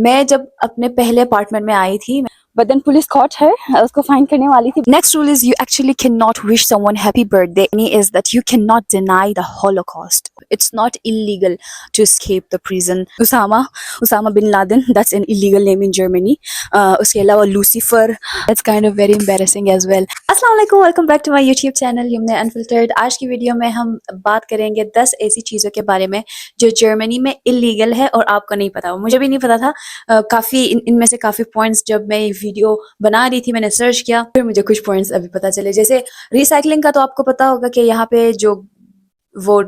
میں جب اپنے پہلے اپارٹمنٹ میں آئی تھی but then police caught her usko fine karne wali thi. Next rule is you actually cannot wish someone happy birthday. Is that you cannot deny the Holocaust. It's not illegal to escape the prison. Osama bin Laden, that's an illegal name in Germany. Uske alawa Lucifer, that's kind of very embarrassing as well. Assalamu alaikum, welcome back to my YouTube channel Yumna Unfiltered. آج کی video میں ہم بات کریں گے 10 ایسی چیزوں کے بارے میں جو جرمنی میں illegal ہے اور آپ کو نہیں پتا. مجھے بھی نہیں پتا تھا. کافی ان میں سے کافی پوائنٹس جب میں ویڈیو بنا رہی تھی میں نے سرچ کیا, پھر مجھے کچھ پوائنٹس ابھی پتہ چلے. جیسے ریسائکلنگ کا تو آپ کو پتا ہوگا کہ یہاں پہ جو وہ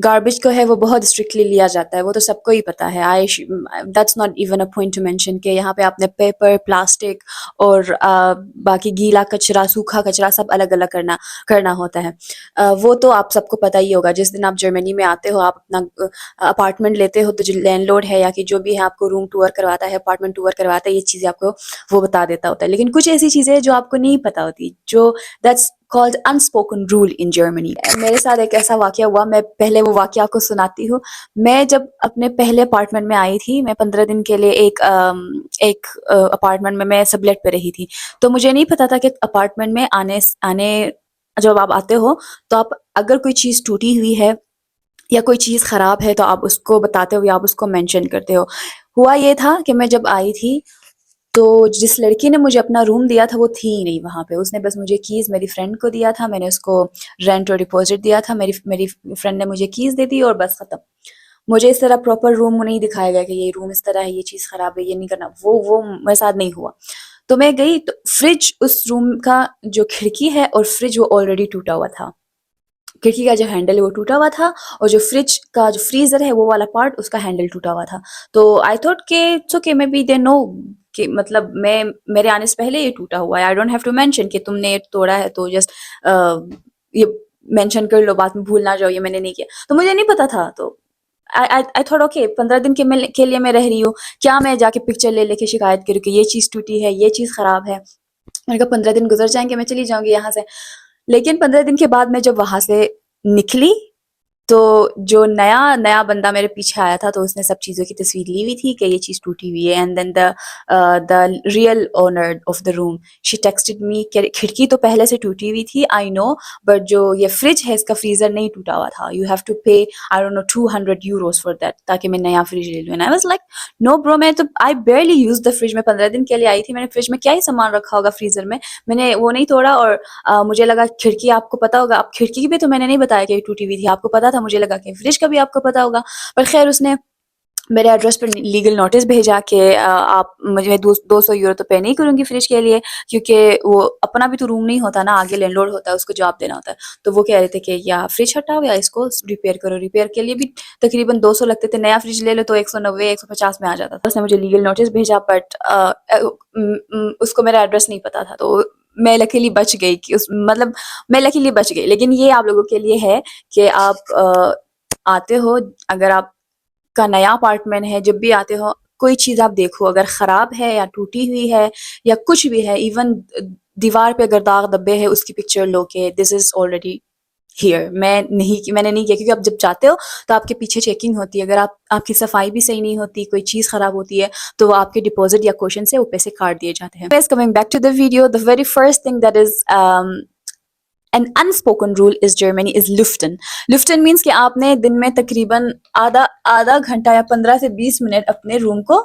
گاربیج کو ہے وہ بہت اسٹرکٹلی لیا جاتا ہے, وہ تو سب کو ہی پتا ہے. That's not even a point to mention کہ یہاں پہ آپ نے پیپر, پلاسٹک اور باقی گیلا کچرا, سوکھا کچرا سب الگ الگ کرنا ہوتا ہے. وہ تو آپ سب کو پتہ ہی ہوگا. جس دن آپ جرمنی میں آتے ہو, آپ اپنا اپارٹمنٹ لیتے ہو, تو جو لینڈ لارڈ ہے یا کہ جو بھی ہے آپ کو روم ٹور کرواتا ہے, اپارٹمنٹ ٹور کرواتا ہے, یہ چیزیں آپ کو وہ بتا دیتا ہوتا ہے. لیکن کچھ ایسی چیزیں جو آپ کو نہیں پتا ہوتی, جو that's called unspoken rule in Germany. میرے ساتھ ایک ایسا واقعہ ہوا, میں پہلے وہ واقعہ آپ کو سناتی ہوں. میں جب اپنے پہلے اپارٹمنٹ میں آئی تھی, میں 15 دن کے لیے ایک اپارٹمنٹ میں سب لیٹ پہ رہی تھی. تو مجھے نہیں پتا تھا کہ اپارٹمنٹ میں آنے جب آپ آتے ہو تو آپ اگر کوئی چیز ٹوٹی ہوئی ہے یا کوئی چیز خراب ہے تو آپ اس کو بتاتے ہو یا آپ اس کو مینشن کرتے ہو. ہوا یہ تھا کہ میں جب آئی تھی تو جس لڑکی نے مجھے اپنا روم دیا تھا وہ تھی ہی نہیں وہاں پہ. اس نے بس مجھے کیز میری فرینڈ کو دیا تھا, میں نے اس کو رینٹ اور ڈپازٹ دیا تھا, میری فرینڈ نے مجھے کیز دے دی اور بس ختم. مجھے اس طرح پراپر روم نہیں دکھایا گیا کہ یہ روم اس طرح ہے, یہ چیز خراب ہے, یہ نہیں کرنا. وہ میرے ساتھ نہیں ہوا. تو میں گئی تو فریج, اس روم کا جو کھڑکی ہے اور فریج وہ آلریڈی ٹوٹا ہوا تھا. کھڑکی کا جو ہینڈل ہے وہ ٹوٹا ہوا تھا اور جو فریج کا جو فریزر ہے وہ والا پارٹ اس کا ہینڈل ٹوٹا ہوا تھا. تو آئی تھاٹ کہ اٹس اوکے, مے بی دے نو کہ مطلب میرے آنے سے پہلے یہ ٹوٹا ہوا ہے. I don't have to mention کہ تم نے یہ توڑا ہے تو جسٹ یہ مینشن کر لو, بعد میں بھول نہ جاؤ یہ میں نے نہیں کیا. تو مجھے نہیں پتا تھا. تو آئی تھاٹ اوکے 15 دن کے لیے میں رہ رہی ہوں, کیا میں جا کے پکچر لے کے شکایت کروں کہ یہ چیز ٹوٹی ہے, یہ چیز خراب ہے. میں نے کہا 15 دن گزر جائیں گے, میں چلی جاؤں گی یہاں سے. لیکن 15 دن کے بعد میں جب وہاں سے نکلی تو جو نیا بندہ میرے پیچھے آیا تھا تو اس نے سب چیزوں کی تصویر لی ہوئی تھی کہ یہ چیز ٹوٹی ہوئی ہے. And then the real owner of the room she texted me کہ کھڑکی تو پہلے سے ٹوٹی ہوئی تھی, آئی نو, بٹ جو یہ فریج ہے اس کا فریزر نہیں ٹوٹا ہوا تھا. You have to pay I don't know 200 euros for that تاکہ میں نیا فریج لے لوں. And I was like no bro, میں تو I barely use the fridge. میں 15 دن کے لیے آئی تھی, میں نے فریج میں کیا ہی سامان رکھا ہوگا فریزر میں نے وہ نہیں توڑا. اور مجھے لگا کھڑکی آپ کو پتا ہوگا, اب کھڑکی کی بھی تو میں نے نہیں بتایا کہ یہ ٹوٹی ہوئی تھی, آپ کو پتا تھا. مجھے لگا کہ فریج کا بھی آپ کو پتا ہوگا. پر خیر اس نے میرے ایڈریس پر لیگل نوٹس بھیجا کہ آپ مجھے 200 یورو تو پے نہیں کروں گی فریج کے لیے, کیونکہ وہ اپنا بھی تو روم نہیں ہوتا نا, آگے لینڈ لارڈ ہوتا ہے, اس کو جواب دینا ہوتا ہے. تو وہ کہہ رہے تھے کہ یا فریج ہٹاؤ یا اس کو ریپیئر کرو. ریپیئر کے لیے بھی تقریباً 200 لگتے تھے, نیا فریج لے لو تو 190 150 میں آ جاتا تھا. اس نے مجھے لیگل نوٹس بھیجا, بٹ اس کو میرا ایڈریس نہیں پتا تھا. تو میں لکیلی بچ گئی مطلب میں لکیلی بچ گئی. لیکن یہ آپ لوگوں کے لیے ہے کہ آپ آتے ہو, اگر آپ کا نیا اپارٹمنٹ ہے, جب بھی آتے ہو کوئی چیز آپ دیکھو اگر خراب ہے یا ٹوٹی ہوئی ہے یا کچھ بھی ہے, ایون دیوار پہ اگر داغ دبے ہے اس کی پکچر لو کہ دس از آلریڈی ہیئر. میں نے نہیں کیا, کیونکہ آپ جب جاتے ہو تو آپ کے پیچھے چیکنگ ہوتی ہے. اگر آپ کی صفائی بھی صحیح نہیں ہوتی, کوئی چیز خراب ہوتی ہے, تو وہ آپ کے ڈپازٹ یا کوشن سے وہ پیسے کاٹ دیے جاتے ہیں. Coming back to the video, the very first thing that is an unspoken rule is Germany is Lüften. Lüften means کہ آپ نے دن میں تقریباً آدھا گھنٹہ یا 15 سے 20 منٹ اپنے روم کو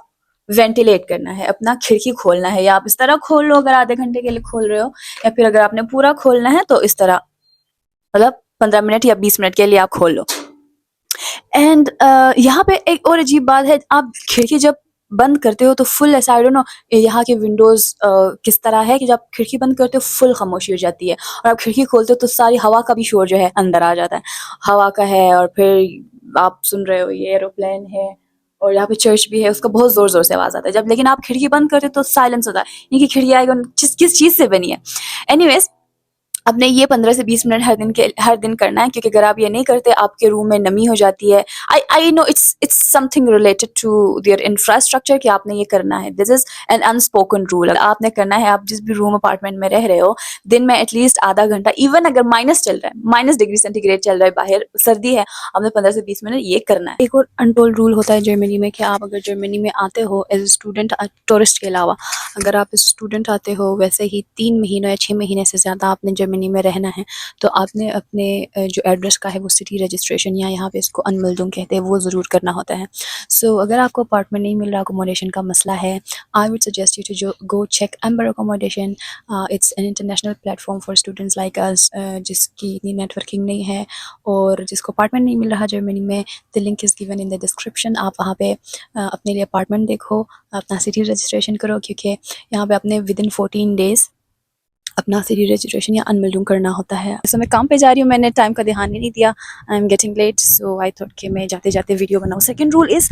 وینٹیلیٹ کرنا ہے, اپنا کھڑکی کھولنا ہے. یا آپ اس طرح کھول لو اگر آدھے گھنٹے کے لیے کھول رہے ہو, یا پھر اگر آپ نے پورا کھولنا ہے تو اس طرح مطلب 15 منٹ یا 20 منٹ کے لیے آپ کھول لو. اینڈ یہاں پہ ایک اور عجیب بات ہے, آپ کھڑکی جب بند کرتے ہو تو فل ایسا, آئی ڈونٹ نو یہاں کے ونڈوز کس طرح ہے کہ جب کھڑکی بند کرتے ہو فل خاموشی ہو جاتی ہے, اور آپ کھڑکی کھولتے ہو تو ساری ہوا کا بھی شور جو ہے اندر آ جاتا ہے, ہوا کا ہے. اور پھر آپ سن رہے ہو یہ ایروپلین ہے, اور یہاں پہ چرچ بھی ہے, اس کا بہت زور زور سے آواز آتا ہے. جب لیکن آپ کھڑکی بند کرتے ہو تو سائلنس ہوتا ہے, یہ کہ کھڑکی آئے گا کس چیز سے بنی ہے. اینی ویز اب نے یہ 15 سے 20 منٹ ہر دن کرنا ہے, کیونکہ اگر آپ یہ نہیں کرتے آپ کے روم میں نمی ہو جاتی ہے. I know it's something related to their infrastructure کہ آپ نے یہ کرنا ہے. This is an unspoken rule. آپ نے کرنا ہے, آپ جس بھی روم اپارٹمنٹ میں رہ رہے ہو دن میں ایٹ لیسٹ آدھا گھنٹہ, ایون اگر مائنس چل رہا ہے, مائنس ڈگری سینٹی گریڈ چل رہا ہے, باہر سردی ہے, آپ نے 15 سے 20 منٹ یہ کرنا ہے. ایک اور انٹولڈ رول ہوتا ہے جرمنی میں کہ آپ اگر جرمنی میں آتے ہو ایز اے اسٹوڈنٹ, ٹورسٹ کے علاوہ اگر آپ اسٹوڈنٹ آتے ہو ویسے ہی 3 مہینوں یا 6 مہینے سے زیادہ آپ نے جرمنی میں رہنا ہے, تو آپ نے اپنے جو ایڈریس کا ہے وہ سٹی رجسٹریشن یا یہاں پہ اس کو انملڈنگ کہتے ہیں وہ ضرور کرنا ہوتا ہے. سو اگر آپ کو اپارٹمنٹ نہیں مل رہا, اکوموڈیشن کا مسئلہ ہے, I would suggest you to go check Amber accommodation. It's an international platform for students like us, جس کی اتنی نیٹ ورکنگ نہیں ہے اور جس کو اپارٹمنٹ نہیں مل رہا جرمنی میں. The link is given in the description. آپ وہاں پہ اپنے لیے اپارٹمنٹ دیکھو, اپنا سٹی رجسٹریشن کرو, کیونکہ یہاں پہ اپنے ود ان 14 days اپنا سٹی رجسٹریشن یا انملڈنگ کرنا ہوتا ہے. سو میں کام پہ جا رہی ہوں, میں نے ٹائم کا دھیان ہی نہیں دیا, I am getting late, so I thought کہ میں جاتے جاتے ویڈیو بناؤں. Second rule is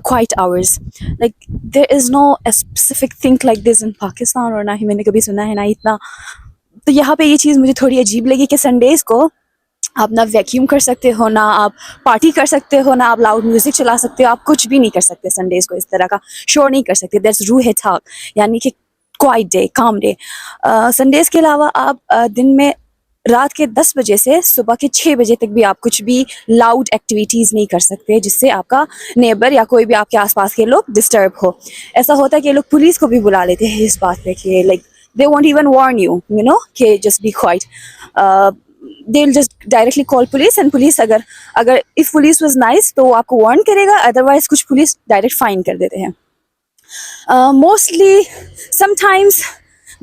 quiet hours. Like there is no specific thing like this in Pakistan, اور نہ ہی میں نے کبھی سنا ہے, نہ اتنا. تو یہاں پہ یہ چیز مجھے تھوڑی عجیب لگی کہ سنڈیز کو آپ نہ ویکیوم کر سکتے ہو, نہ آپ پارٹی کر سکتے ہو, نہ آپ لاؤڈ میوزک چلا سکتے ہو, آپ کچھ بھی نہیں کر سکتے سنڈیز کو, اس طرح کا شور نہیں کر سکتے. دیٹس روح تھا, یعنی کہ کوائٹ ڈے, کام ڈے. سنڈیز کے علاوہ آپ دن میں رات کے 10 بجے سے صبح کے 6 بجے تک بھی آپ کچھ بھی لاؤڈ ایکٹیویٹیز نہیں کر سکتے جس سے آپ کا نیبر یا کوئی بھی آپ کے آس پاس کے لوگ ڈسٹرب ہو. ایسا ہوتا ہے کہ لوگ پولیس کو بھی بلا لیتے ہیں اس بات پہ کہ like they won't even warn you, you know, کہ just be quiet. They'll just directly call police, and police اگر if police was nice تو وہ آپ کو warn کرے گا, otherwise کچھ police direct fine کر دیتے ہیں. Mostly sometimes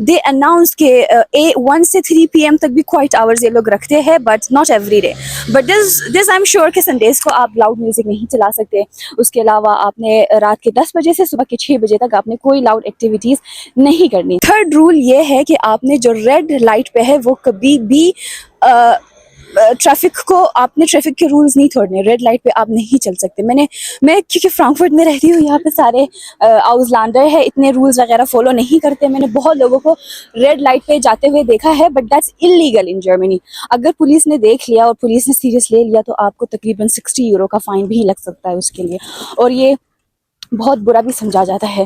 they announce کہ 1 سے 3 PM تک بھی کوائٹ آورز یہ لوگ رکھتے ہیں, but not every day. But this I am sure کہ سنڈیز کو آپ لاؤڈ میوزک نہیں چلا سکتے. اس کے علاوہ آپ نے رات کے 10 بجے سے صبح کے 6 بجے تک آپ نے کوئی لاؤڈ ایکٹیویٹیز نہیں کرنی. تھرڈ رول یہ ہے کہ آپ نے جو ریڈ لائٹ پہ ہے وہ کبھی بھی ٹریفک کو, آپ نے ٹریفک کے رولز نہیں توڑنے. ریڈ لائٹ پہ آپ نہیں چل سکتے. میں کیونکہ فرانکفرٹ میں رہتی ہوں, یہاں پہ سارے آؤز لینڈر ہے, اتنے رولز وغیرہ فالو نہیں کرتے. میں نے بہت لوگوں کو ریڈ لائٹ پہ جاتے ہوئے دیکھا ہے, بٹ دیٹس انلیگل ان جرمنی. اگر پولیس نے دیکھ لیا اور پولیس نے سیریس لے لیا تو آپ کو تقریباً 60 یورو کا فائن بھی لگ سکتا ہے اس کے لیے, اور یہ بہت برا بھی سمجھا جاتا ہے.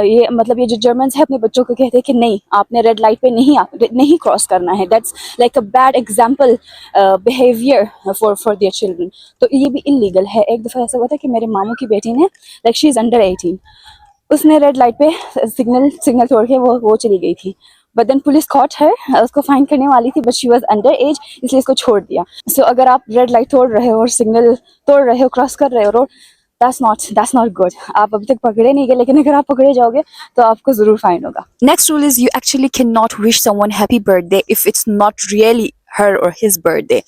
یہ مطلب یہ جو جرمنس ہے اپنے بچوں کو کہتے ہیں کہ نہیں, آپ نے ریڈ لائٹ پہ نہیں کراس کرنا ہے. That's like a bad example behaviour for their children. تو یہ بھی انلیگل ہے. ایک دفعہ ایسا ہوا تھا کہ میرے ماموں کی بیٹی نے, لائک شی از انڈر 18, اس نے ریڈ لائٹ پہ سگنل توڑ کے وہ چلی گئی تھی. بٹ دین پولیس کاٹ ہے, اس کو فائن کرنے والی تھی, but she was under age, اس لیے اس کو چھوڑ دیا. سو اگر آپ ریڈ لائٹ توڑ رہے ہو اور سگنل توڑ رہے ہو, کراس کر رہے ہو روڈ, that's not good. آپ ابھی تک پکڑے نہیں گئے, لیکن اگر آپ پکڑے جاؤ گے تو آپ کو ضرور فائن ہوگا. Next rule is you actually can not wish someone happy birthday if it's not really her or his birth day.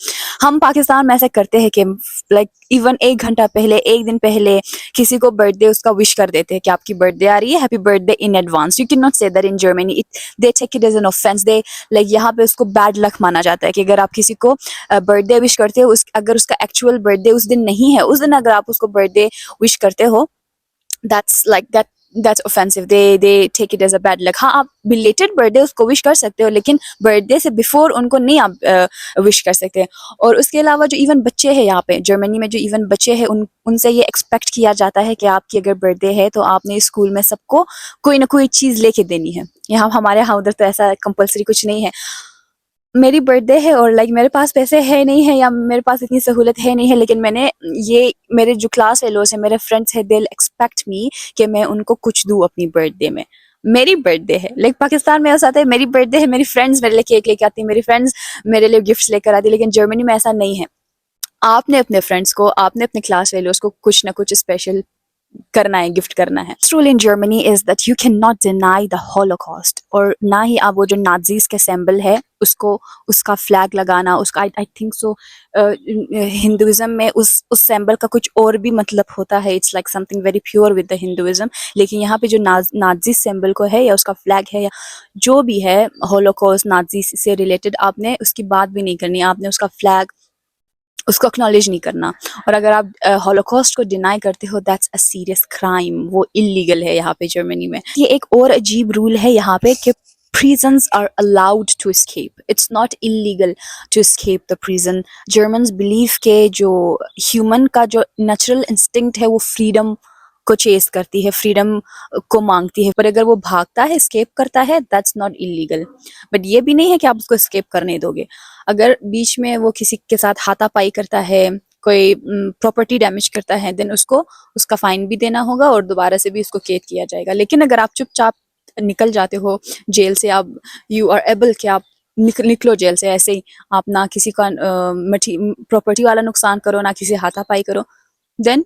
ہم پاکستان میں ایسا کرتے ہیں کہ لائک ایون 1 گھنٹہ پہلے, 1 دن پہلے کسی کو برتھ ڈے اس کا وش کر دیتے ہیں کہ آپ کی برتھ ڈے آ رہی ہے, happy birthday in advance. You can not say that in Germany. They take it as an offence. They like یہاں پہ اس کو بیڈ لک مانا جاتا ہے کہ اگر آپ کسی کو برتھ ڈے وش کرتے ہو, اگر اس کا ایکچوئل برتھ ڈے اس دن نہیں ہے, اس دن اگر آپ اس کو برتھ ڈے وش کرتے ہو, that's offensive. They take it as a bad luck. ہاں, آپ belated برتھ ڈے اس کو وش کر سکتے ہو, لیکن برتھ ڈے سے بیفور ان کو نہیں آپ وش کر سکتے. اور اس کے علاوہ جو ایون بچے ہیں یہاں پہ جرمنی میں, جو ایون بچے ہیں ان سے یہ ایکسپیکٹ کیا جاتا ہے کہ آپ کی اگر برتھ ڈے ہے تو آپ نے اسکول میں سب کو کوئی نہ کوئی چیز لے کے دینی ہے. یہاں ہمارے یہاں ادھر تو ایسا کمپلسری کچھ نہیں ہے. میری برتھ ڈے ہے اور لائک میرے پاس پیسے ہے نہیں ہے, یا میرے پاس اتنی سہولت ہے نہیں ہے, لیکن میں نے یہ میرے جو کلاس فیلوز ہیں, میرے فرینڈس ہیں, they'll expect me کہ میں ان کو کچھ دوں اپنی برتھ ڈے میں. میری برتھ ڈے ہے, لائک پاکستان میں ایسا آتا ہے میری برتھ ڈے ہے, میری فرینڈس میرے لیے کیک لے کے آتی ہیں, میری فرینڈس میرے لیے گفٹس لے کر آتی, لیکن جرمنی میں ایسا نہیں ہے. آپ نے اپنے فرینڈس کو, آپ نے اپنے کلاس فیلوز کو کچھ نہ کچھ اسپیشل کرنا ہے, گفٹ کرنا ہے. Rule in Germany is that you can not deny the Holocaust, اور نہ ہی آپ وہ جو نازیز کے سمبل ہے اس کا فلیگ لگانا. اس کا آئی تھنک سو ہندوازم میں اس سمبل کا کچھ اور بھی مطلب ہوتا ہے. It's like something very pure with the Hinduism. لیکن یہاں پہ جو نازی سمبل کو ہے, یا اس کا فلیگ ہے, یا جو بھی ہے ہولوکاسٹ نازی سے ریلیٹڈ, آپ نے اس کی بات بھی نہیں کرنی. آپ نے اس کا فلیگ, اس کو اکنالج نہیں کرنا. اور اگر آپ ہولوکاسٹ کو ڈینائی کرتے ہو, دیٹس اے سیریس کرائم. وہ انلیگل ہے یہاں پہ جرمنی میں. یہ ایک اور عجیب رول ہے یہاں پہ کہ prisons are allowed to escape. It's not illegal to escape the prison. Germans believe کہ جو human کا جو natural instinct ہے وہ freedom کو چیز کرتی ہے, freedom کو مانگتی ہے, پر اگر وہ بھاگتا ہے, escape کرتا ہے, that's not illegal. بٹ یہ بھی نہیں ہے کہ آپ اس کو escape کرنے دو گے. اگر بیچ میں وہ کسی کے ساتھ ہاتھا پائی کرتا ہے, کوئی پراپرٹی ڈیمیج کرتا ہے, دین اس کو اس کا فائن بھی دینا ہوگا اور دوبارہ سے بھی اس کو قید کیا جائے گا. لیکن اگر آپ چپ چاپ نکل جاتے ہو جیل سے, آپ یو آر ایبل کہ آپ نکلو جیل سے ایسے ہی, آپ نہ کسی کا پراپرٹی والا نقصان کرو, نہ کسی ہاتھا پائی کرو, دین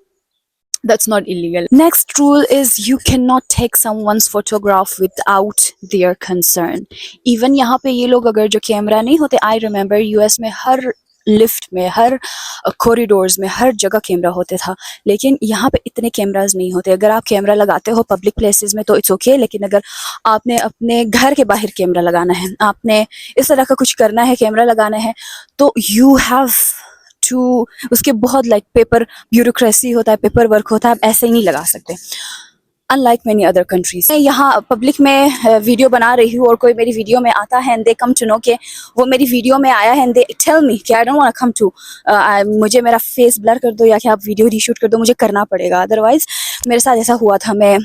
that's not illegal. Next rule is you cannot take someone's photograph without their consent. Even یہاں پہ یہ لوگ اگر جو کیمرہ نہیں ہوتے, I remember US میں ہر لفٹ میں, ہر کوریڈورز میں, ہر جگہ کیمرہ ہوتے تھا, لیکن یہاں پہ اتنے کیمراز نہیں ہوتے. اگر آپ کیمرہ لگاتے ہو پبلک پلیسز میں تو اٹس اوکے, لیکن اگر آپ نے اپنے گھر کے باہر کیمرہ لگانا ہے, آپ نے اس طرح کا کچھ کرنا ہے, کیمرہ لگانا ہے, تو یو ہیو ٹو, اس کے بہت لائک پیپر بیوروکریسی ہوتا ہے, پیپر ورک ہوتا ہے, آپ ایسے ہی نہیں لگا سکتے. unlike many other countries. میں یہاں پبلک میں ویڈیو بنا رہی ہوں اور کوئی میری ویڈیو میں آتا ہے and they come to know کہ وہ میری ویڈیو میں آیا ہے and they tell me کہ I don't want to come to مجھے میرا فیس بلر کر دو یا کہ آپ ویڈیو ری شوٹ کر دو, مجھے کرنا پڑے گا. ادروائز میرے ساتھ ایسا ہوا تھا, میں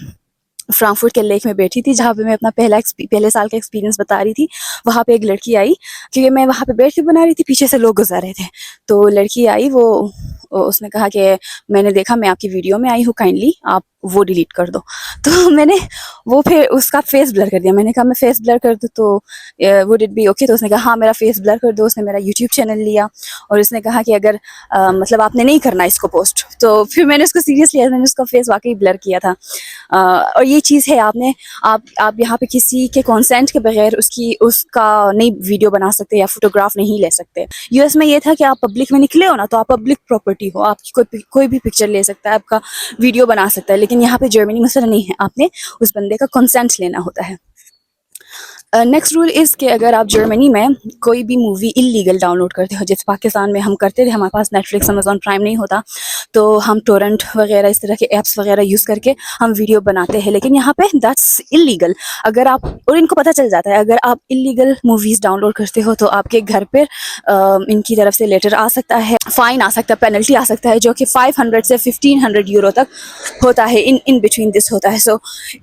فرانکفرٹ کے لیک میں بیٹھی تھی جہاں پہ میں اپنا پہلے سال کا ایکسپیرینس بتا رہی تھی. وہاں پہ ایک لڑکی آئی, کیونکہ میں وہاں پہ بیٹھ کے بنا رہی تھی, پیچھے سے لوگ گزر رہے تھے, تو لڑکی آئی, اس نے کہا کہ میں نے دیکھا میں آپ کی ویڈیو میں آئی ہوں, کائنڈلی آپ وہ ڈیلیٹ کر دو. تو میں نے وہ پھر اس کا فیس بلر کر دیا. میں نے کہا میں فیس بلر کر دوں تو would it be okay؟ تو اس نے کہا ہاں میرا فیس بلر کر دو. اس نے میرا یوٹیوب چینل لیا اور اس نے کہا کہ اگر مطلب آپ نے نہیں کرنا اس کو پوسٹ, تو پھر میں نے اس کو سیریس لیا, میں نے اس کا فیس واقعی بلر کیا تھا. اور یہ چیز ہے, آپ یہاں پہ کسی کے کانسینٹ کے بغیر اس کا نہیں ویڈیو بنا سکتے یا فوٹوگراف نہیں لے سکتے. یو ایس میں یہ تھا کہ آپ پبلک میں نکلے ہو نا, تو آپ پبلک پراپرٹی ہو, آپ کی کوئی بھی پکچر لے سکتا ہے, آپ کا ویڈیو بنا سکتا ہے. لیکن یہاں پہ جرمنی مسئلہ نہیں ہے, آپ نے اس بندے کا کنسنٹ لینا ہوتا ہے. نیکسٹ رول از کہ اگر آپ جرمنی میں کوئی بھی مووی انلیگل ڈاؤن لوڈ کرتے ہو, جیسے پاکستان میں ہم کرتے تھے, ہمارے پاس نیٹ فلکس, امیزون پرائم نہیں ہوتا, تو ہم ٹورنٹ وغیرہ اس طرح کے ایپس وغیرہ یوز کر کے ہم ویڈیو بناتے ہیں. لیکن یہاں پہ دیٹس انلیگل. اگر آپ, اور ان کو پتہ چل جاتا ہے, اگر آپ انلیگل موویز ڈاؤن لوڈ کرتے ہو تو آپ کے گھر پہ ان کی طرف سے لیٹر آ سکتا ہے, فائن آ سکتا ہے, پینلٹی آ سکتا ہے, جو کہ 500 سے 1500 یورو تک ہوتا ہے, ان بٹوین دس ہوتا ہے. So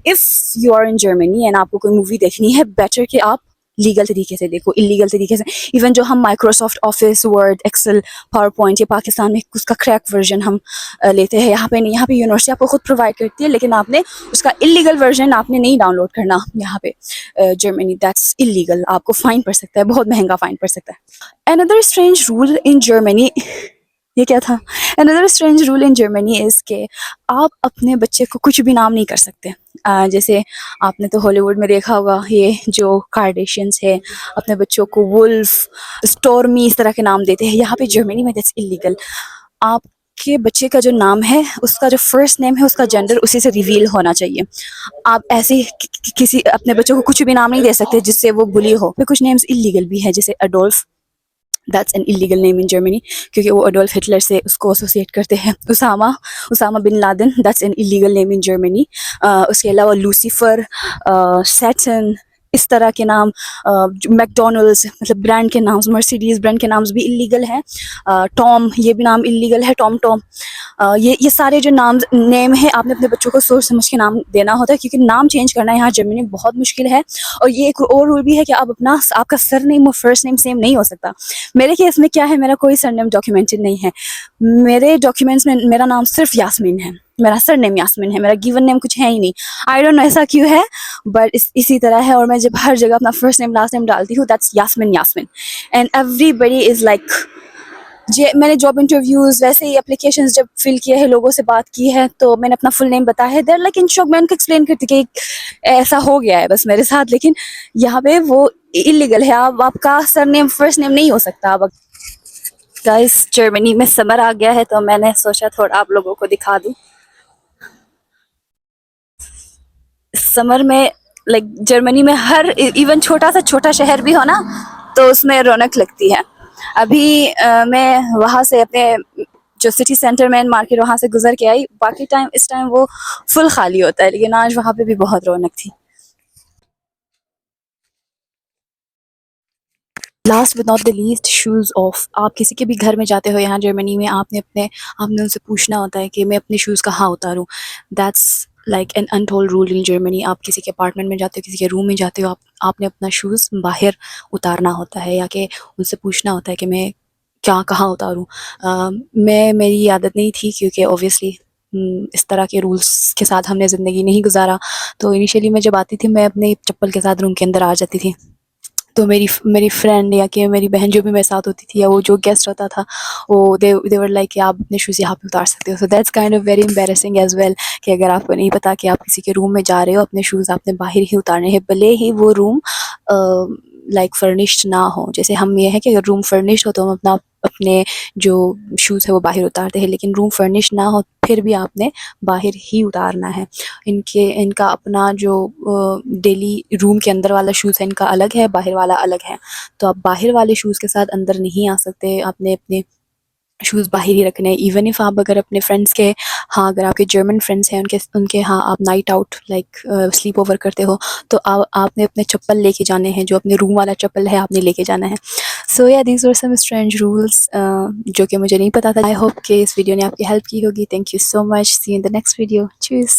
if you are in Germany and آپ کو کوئی مووی دیکھنی ہے, بیٹر کہ آپ لیگل طریقے سے دیکھو, انلیگل طریقے سے. ایون جو ہم Microsoft office, word, Excel, PowerPoint, یہ پاکستان میں اس کا کریک ورژن ہم لیتے ہیں, یہاں پہ نہیں. یہاں پہ یونیورسٹی آپ کو خود پرووائڈ کرتی ہے, لیکن آپ نے اس کا انلیگل ورژن آپ نے نہیں ڈاؤن لوڈ کرنا یہاں پہ جرمنی. دیٹس انلیگل, آپ کو فائن پڑ سکتا ہے, بہت مہنگا فائن پڑ سکتا ہے. another strange rule in Germany یہ کیا تھا, another strange rule in Germany is کہ آپ اپنے بچے کو کچھ بھی نام نہیں کر سکتے. جیسے آپ نے تو ہالی ووڈ میں دیکھا ہوگا, یہ جو کارڈیشینز ہے اپنے بچوں کو ولف, اسٹورمی, اس طرح کے نام دیتے ہیں. یہاں پہ جرمنی میں دیٹس انلیگل. آپ کے بچے کا جو نام ہے, اس کا جو فرسٹ نیم ہے, اس کا جینڈر اسی سے ریویل ہونا چاہیے. آپ ایسے ہی کسی اپنے بچوں کو کچھ بھی نام نہیں دے سکتے جس سے وہ بلی ہو. پھر کچھ نیمز انلیگل بھی ہے, جیسے اڈولف, that's an illegal name in Germany, کیونکہ وہ اڈولف ہٹلر سے اس کو ایسوسیٹ کرتے ہیں. Osama bin Laden, that's an illegal name in Germany. اس کے علاوہ لوسیفر, سیٹن, اس طرح کے نام, میکڈونلڈس مطلب برانڈ کے نام, مرسیڈیز برانڈ کے نامز بھی انلیگل ہیں. ٹام, یہ بھی نام انلیگل ہے, ٹام. یہ سارے جو نیم ہیں, آپ نے اپنے بچوں کو سوچ سمجھ کے نام دینا ہوتا ہے, کیونکہ نام چینج کرنا یہاں جرمنی میں بہت مشکل ہے. اور یہ ایک اور رول بھی ہے کہ آپ کا سر نیم اور فرسٹ نیم سیم نہیں ہو سکتا. میرے کیس میں کیا ہے, میرا کوئی سر نیم ڈاکیومنٹڈ نہیں ہے. میرے ڈاکیومنٹس میں میرا نام صرف یاسمین ہے, میرا سر نیم یاسمین ہے, میرا گیون نیم کچھ ہے ہی نہیں. آئی ڈونٹ نو ایسا کیوں ہے, بٹ اسی طرح ہے. اور میں جب ہر جگہ اپنا فرسٹ نیم لاسٹ نیم ڈالتی ہوں, that's Yasmin. And everybody is like, میں نے جاب انٹرویوز ویسے ہی اپلیکیشنز جب فل کیے ہیں, لوگوں سے بات کی ہے, تو میں نے اپنا فل نیم بتایا ہے, دیر لائک ان شوک. میں ان کو ایکسپلین کرتی کہ ایسا ہو گیا ہے بس میرے ساتھ, لیکن یہاں پہ وہ انلیگل ہے. آپ کا سر نیم فرسٹ نیم نہیں ہو سکتا. اب گائز جرمنی میں سمر آ گیا ہے, تو میں نے سوچا تھوڑا آپ لوگوں کو دکھا دوں. سمر میں لائک جرمنی میں ہر ایون چھوٹا سا چھوٹا شہر بھی ہو نا, تو اس میں رونق لگتی ہے. ابھی میں وہاں سے اپنے جو سٹی سینٹر مین مارکیٹ وہاں سے گزر کے آئی. باقی اس ٹائم وہ فل خالی ہوتا ہے, لیکن آج وہاں پہ بھی بہت رونق تھی. Last but not the least shows off. آپ کسی کے بھی گھر میں جاتے ہو یہاں جرمنی میں, آپ نے ان سے پوچھنا ہوتا ہے کہ میں اپنے شوز کہاں اتاروں. That's like an untold rule in Germany. آپ کسی کے اپارٹمنٹ میں جاتے ہو, کسی کے روم میں جاتے ہو, آپ نے اپنا شوز باہر اتارنا ہوتا ہے, یا کہ ان سے پوچھنا ہوتا ہے کہ میں کہاں اتاروں. میری عادت نہیں تھی, کیونکہ اوبویسلی اس طرح کے رولس کے ساتھ ہم نے زندگی نہیں گزارا. تو انیشیلی میں جب آتی تھی, میں اپنے چپل کے ساتھ روم کے اندر آ جاتی تھی. تو میری فرینڈ یا کہ میری بہن جو بھی میرے ساتھ ہوتی تھی, یا وہ جو گیسٹ ہوتا تھا, وہ دے ور لائک کہ آپ اپنے شوز یہاں پہ اتار سکتے ہو. So that's kind of very embarrassing as well, کہ اگر آپ کو نہیں پتا کہ آپ کسی کے روم میں جا رہے ہو, اپنے شوز آپ نے باہر ہی اتارنے ہیں, بھلے ہی وہ روم لائک فرنشڈ نہ ہو. جیسے ہم یہ ہے کہ اگر روم فرنشڈ ہو تو ہم اپنے جو شوز ہے وہ باہر اتارتے ہیں, لیکن روم فرنش نہ ہو پھر بھی آپ نے باہر ہی اتارنا ہے. ان کا اپنا جو ڈیلی روم کے اندر والا شوز ہے ان کا الگ ہے, باہر والا الگ ہے. تو آپ باہر والے شوز کے ساتھ اندر نہیں آ سکتے, آپ نے اپنے شوز باہر ہی رکھنے. ایون اف آپ اگر اپنے فرینڈس کے ہاں, اگر آپ کے جرمن فرینڈس ہیں, ان کے ہاں آپ night out like slip over کرتے ہو, تو آپ نے اپنے چپل لے کے جانے ہیں, جو اپنے روم والا چپل ہے آپ نے لے کے جانا ہے. سو یا these were some strange rules جو کہ مجھے نہیں پتا تھا. آئی ہوپ کہ اس ویڈیو نے آپ کی ہیلپ کی ہوگی. Thank you so much. See you in the next video. Chairs.